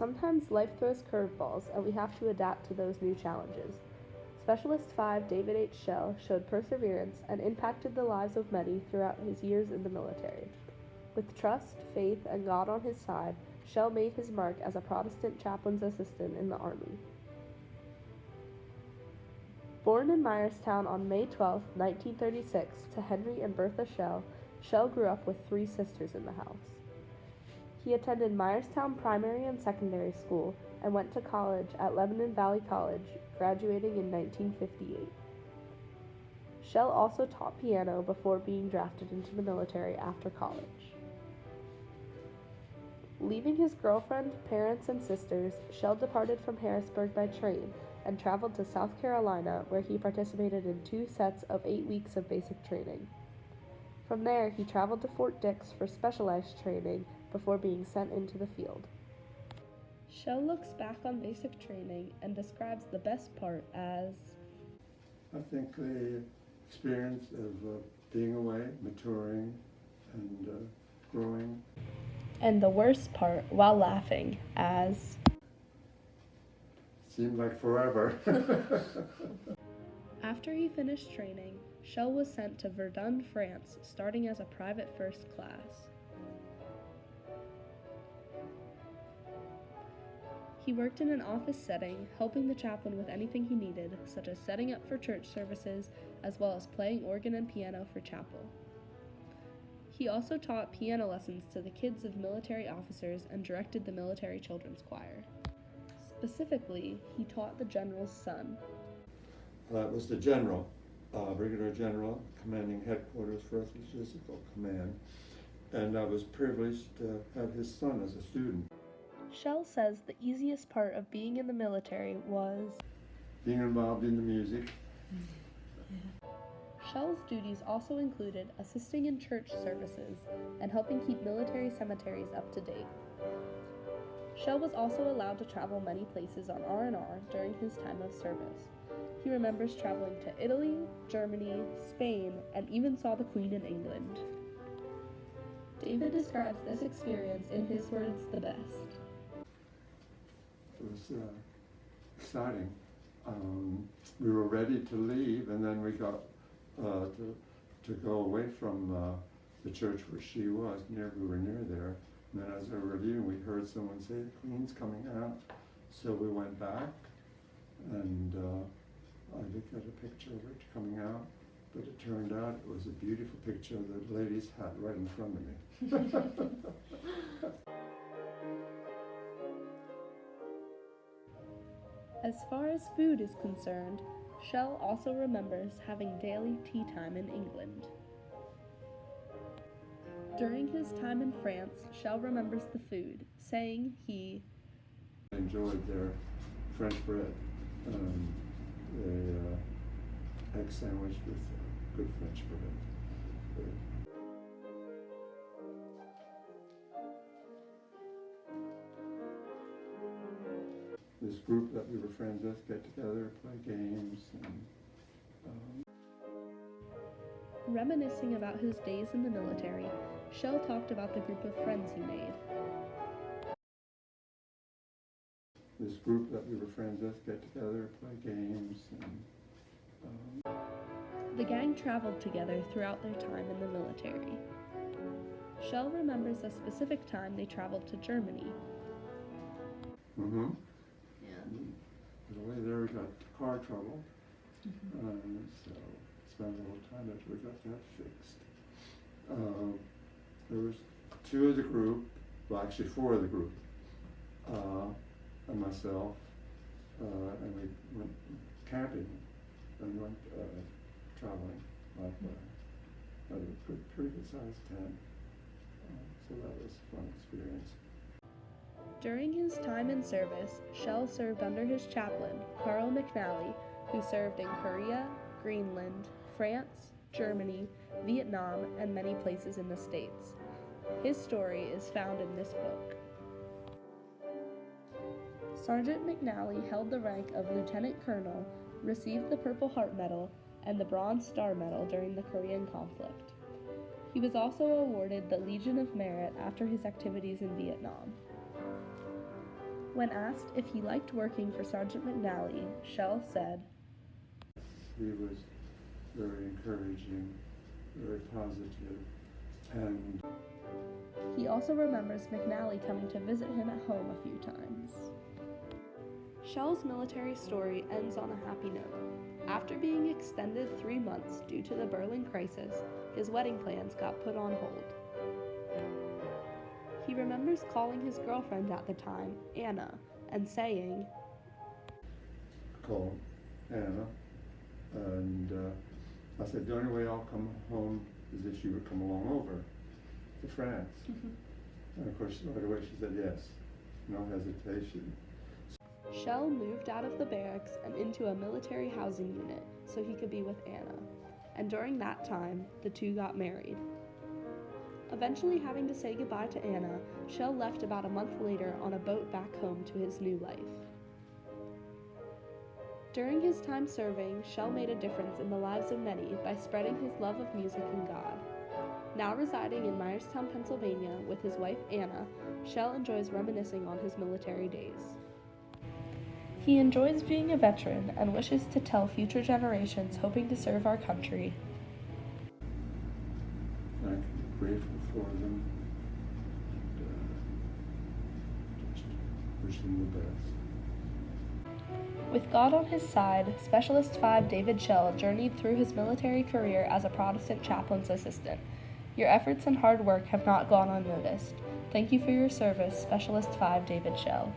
sometimes life throws curveballs and we have to adapt to those new challenges. Specialist 5 David H. Schell showed perseverance and impacted the lives of many throughout his years in the military. With trust, faith, and God on his side, Schell made his mark as a Protestant chaplain's assistant in the Army. Born in Myerstown on May 12, 1936, to Henry and Bertha Schell, Schell grew up with 3 sisters in the house. He attended Myerstown Primary and Secondary School and went to college at Lebanon Valley College, graduating in 1958. Schell also taught piano before being drafted into the military after college. Leaving his girlfriend, parents, and sisters, Schell departed from Harrisburg by train and traveled to South Carolina, where he participated in 2 sets of 8 weeks of basic training. From there, he traveled to Fort Dix for specialized training before being sent into the field. Schell looks back on basic training and describes the best part as, I think the experience of being away, maturing, and growing. and the worst part while laughing as, Seemed like forever. After he finished training, Schell was sent to Verdun, France, starting as a private first class. He worked in an office setting, helping the chaplain with anything he needed, such as setting up for church services, as well as playing organ and piano for chapel. He also taught piano lessons to the kids of military officers and directed the military children's choir. Specifically, he taught the general's son. It was the general, Brigadier General, commanding headquarters for Physical Command, and I was privileged to have his son as a student. Schell says the easiest part of being in the military was Being involved in the music. Schell's duties also included assisting in church services and helping keep military cemeteries up to date. Schell was also allowed to travel many places on R&R during his time of service. He remembers traveling to Italy, Germany, Spain, and even saw the Queen in England. David describes this experience in his words the best. It was exciting. We were ready to leave, and then we got to go away from the church where she was. We were near there. And then as we were leaving, we heard someone say, "The Queen's coming out." So we went back, and I looked at a picture of her coming out, but it turned out it was a beautiful picture of the lady's hat right in front of me. As far as food is concerned, Schell also remembers having daily tea time in England. During his time in France, Schell remembers the food, saying he enjoyed their French bread, the egg sandwich with good French bread. This group that we were friends with get together, play games, and reminiscing about his days in the military, Schell talked about the group of friends he made. This group that we were friends with get together, play games, and the gang traveled together throughout their time in the military. Schell remembers a specific time they traveled to Germany. The way there we got car trouble, so spent a little time after we got that fixed. There was 2 of the group, well actually 4 of the group, and myself, and we went camping and went traveling, like a pretty good sized tent, so that was a fun experience. During his time in service, Schell served under his chaplain, Carl McNally, who served in Korea, Greenland, France, Germany, Vietnam, and many places in the States. His story is found in this book. Sergeant McNally held the rank of Lieutenant Colonel, received the Purple Heart Medal, and the Bronze Star Medal during the Korean conflict. He was also awarded the Legion of Merit after his activities in Vietnam. When asked if he liked working for Sergeant McNally, Schell said, He was very encouraging, very positive, and he also remembers McNally coming to visit him at home a few times. Schell's military story ends on a happy note. After being extended 3 months due to the Berlin crisis, his wedding plans got put on hold. He remembers calling his girlfriend at the time, Anna, and saying, called Anna, and I said, the only way I'll come home is if she would come along over to France. And of course, right away she said yes, no hesitation. Schell moved out of the barracks and into a military housing unit so he could be with Anna, and during that time, the two got married. Eventually having to say goodbye to Anna, Schell left about a month later on a boat back home to his new life. During his time serving, Schell made a difference in the lives of many by spreading his love of music and God. Now residing in Myerstown, Pennsylvania with his wife Anna, Schell enjoys reminiscing on his military days. He enjoys being a veteran and wishes to tell future generations hoping to serve our country. I'm grateful for them, and just wish them the best. With God on his side, Specialist 5 David Schell journeyed through his military career as a Protestant chaplain's assistant. Your efforts and hard work have not gone unnoticed. Thank you for your service, Specialist 5 David Schell.